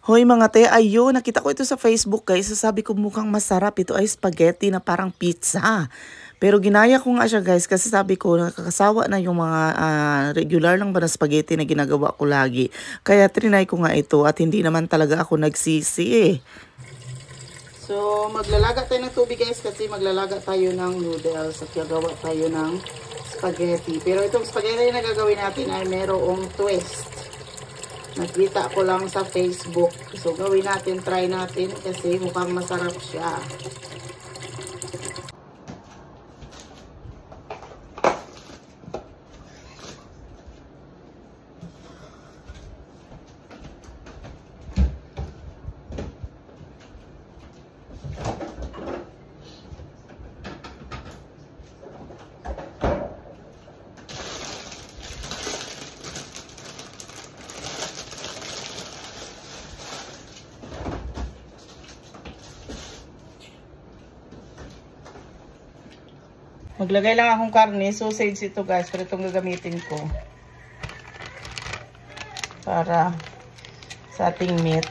Hoy mga te, ayun, nakita ko ito sa Facebook guys. Sabi ko mukhang masarap. Ito ay spaghetti na parang pizza. Pero ginaya ko nga siya guys kasi sabi ko nakakasawa na yung mga regular lang ba na spaghetti na ginagawa ko lagi. Kaya trinay ko nga ito at hindi naman talaga ako nagsisi eh. So maglalaga tayo ng tubig guys kasi maglalaga tayo ng noodles at gagawa tayo ng spaghetti. Pero itong spaghetti na gagawin natin ay merong twist. Nakita ko lang sa Facebook. So, gawin natin, try natin kasi mukhang masarap siya. Maglagay lang akong karne, sausage ito guys, pero itong gagamitin ko para sa ating meat.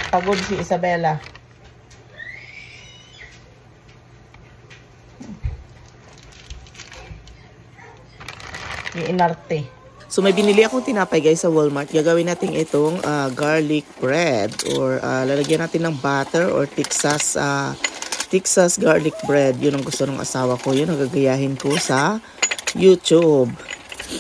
Pagod si Isabela. Inarte. So may binili akong tinapay guys sa Walmart. Gagawin natin itong garlic bread or lalagyan natin ng butter or Texas garlic bread. Yun ang gusto ng asawa ko. Yun ang gagayahin ko sa YouTube.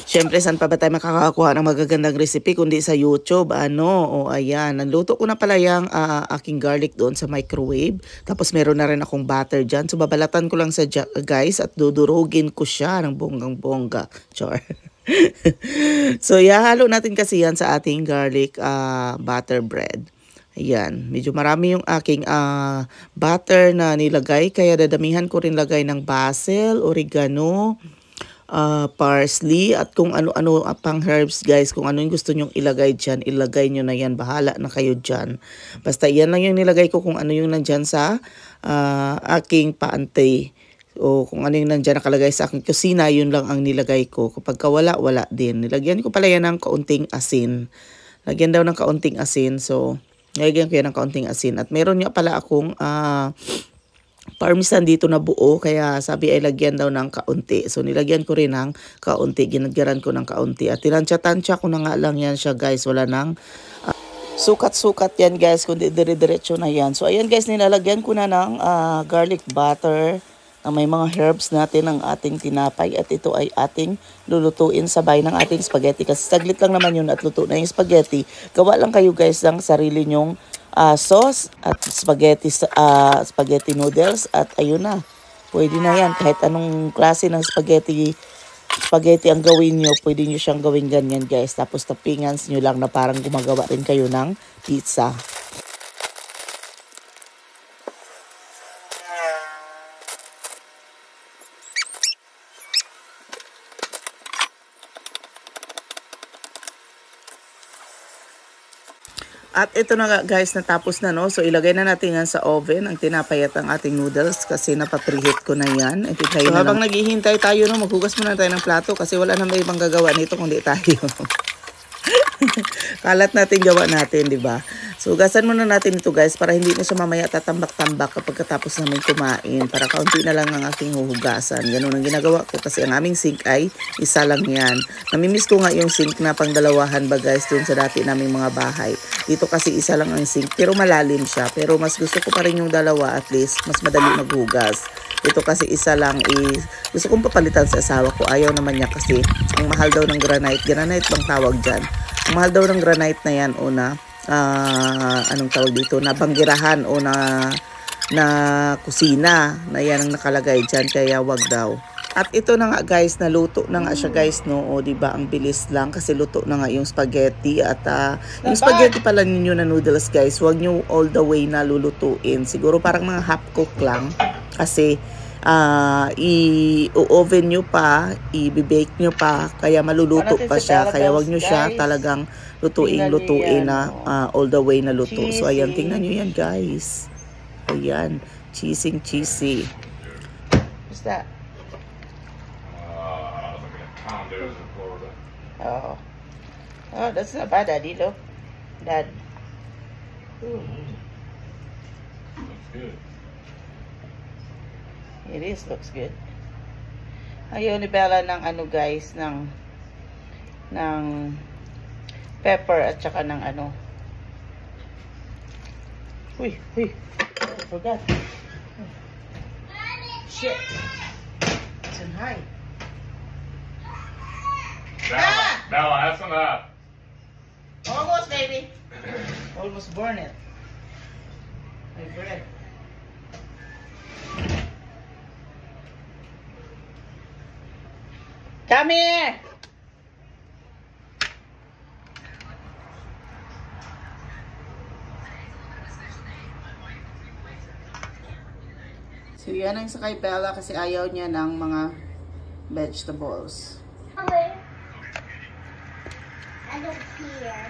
Siyempre, saan pa ba tayo makakakuha ng magagandang recipe kundi sa YouTube? Ayan. Nanluto ko na pala yung aking garlic doon sa microwave. Tapos meron na rin akong butter dyan. So babalatan ko lang sa guys at dudurugin ko siya ng bonggang-bongga. Char. So ihahalo natin kasi yan sa ating garlic butter bread. Ayan, medyo marami yung aking butter na nilagay. Kaya dadamihan ko rin lagay ng basil, oregano, parsley, at kung ano-ano pang herbs guys. Kung ano yung gusto nyong ilagay dyan, ilagay nyo na yan. Bahala na kayo dyan. Basta yan lang yung nilagay ko kung ano yung nandyan sa aking paante. O kung ano yung nandyan nakalagay sa aking kusina, yun lang ang nilagay ko. Kapag wala, wala din. Nilagyan ko pala yan ng kaunting asin. Lagyan daw ng kaunting asin. So, nilagyan ko yan ng kaunting asin. At meron nga pala akong parmesan dito na buo. Kaya sabi ay lagyan daw ng kaunti. So nilagyan ko rin ng kaunti. Ginadyaran ko ng kaunti. At tinansya-tansya ko na nga lang yan siya guys. Wala nang sukat-sukat yan guys. Kundi dire-diretso na yan. So ayan guys, nilalagyan ko na ng garlic butter. May mga herbs natin ng ating tinapay at ito ay ating lulutuin sabay ng ating spaghetti kasi saglit lang naman yun at luto na yung spaghetti. Gawa lang kayo guys ng sarili nyong sauce at spaghetti noodles at ayun na. Pwede na yan kahit anong klase ng spaghetti ang gawin nyo, pwede nyo siyang gawin ganyan guys. Tapos toppingans nyo lang na parang gumagawa rin kayo ng pizza. At ito na guys, natapos na no. So ilagay na natin yan sa oven, ang tinapay at ang ating noodles kasi napapreheat ko na yan. So habang naghihintay tayo no, maghugas muna tayo ng plato kasi wala na may ibang gagawa nito kundi tayo. Kalat natin, gawa natin, di ba? So hugasan muna natin ito guys para hindi na siya mamaya tatambak-tambak kapag katapos namin kumain. Para kaunti na lang ang aking huhugasan. Ganun ang ginagawa ko kasi ang aming sink ay isa lang yan. Namimiss ko nga yung sink na pangdalawahan ba guys dun sa dati naming mga bahay. Dito kasi isa lang ang sink pero malalim siya. Pero mas gusto ko pa rin yung dalawa, at least mas madali maghugas. Ito kasi isa lang gusto kong papalitan sa asawa ko. Ayaw naman niya kasi ang mahal daw ng granite. Granite bang tawag dyan? Ang mahal daw ng granite na yan o na anong tawag dito, na banggirahan o na kusina na yan ang nakalagay dyan, kaya wag daw. At ito na nga guys, naluto na nga siya guys no, o diba ang bilis lang kasi luto na nga yung spaghetti. At yung spaghetti pala ninyo na noodles guys, wag nyo all the way na lulutuin, siguro parang mga half cook lang kasi i-oven nyo pa, i-bake nyo pa, kaya maluluto pa siya. Kaya wag nyo siya talagang lutuin na all the way na luto. So ayan, tingnan nyo yan guys. Ayan, cheesy. What's that? Condos in Florida. Oh, that's not bad, Daddy. Look, Dad. Looks good. It is, looks good. Ayaw ni Bella ng ano guys, ng pepper at saka ng ano. Uy, I forgot. Shit. It's in high. Bella, have some of that. Almost, baby. Almost burn it. My bread. Come here. So yan ang sa kay Bella kasi ayaw niya ng mga vegetables. I don't care.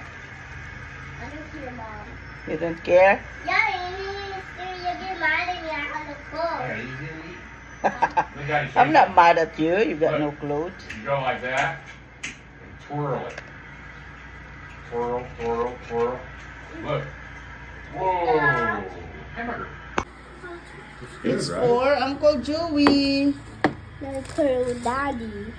I don't care, Mom. You don't care? Yeah, you get mad at me. I have to go. Look at it, I'm not mad at you. You got no clothes. You go like that and twirl it. Twirl, twirl, twirl. Look. Whoa. Hamburger. It's for Uncle Joey. For Daddy.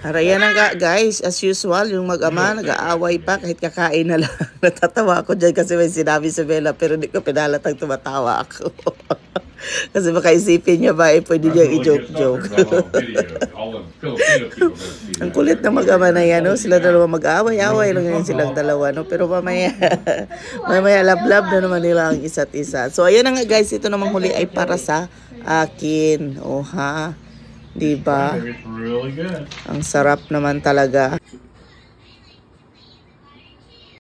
Para yan na nga guys, as usual, yung mag-ama nag-aaway pa kahit kakain na lang. Natatawa ako dyan kasi may sinabi si Bella pero hindi ko pinalatang tumatawa ako. Kasi baka isipin niya ba pwede niya i-joke-joke. Ang kulit na mag-ama na yan, no? Sila dalawa mag-aaway-aaway lang yan silang dalawa, no? Pero mamaya lab-lab na naman nila ang isa't isa. So ayan na nga guys, ito namang huli ay para sa akin. Oh ha? Diba? It's really good. Ang sarap naman talaga.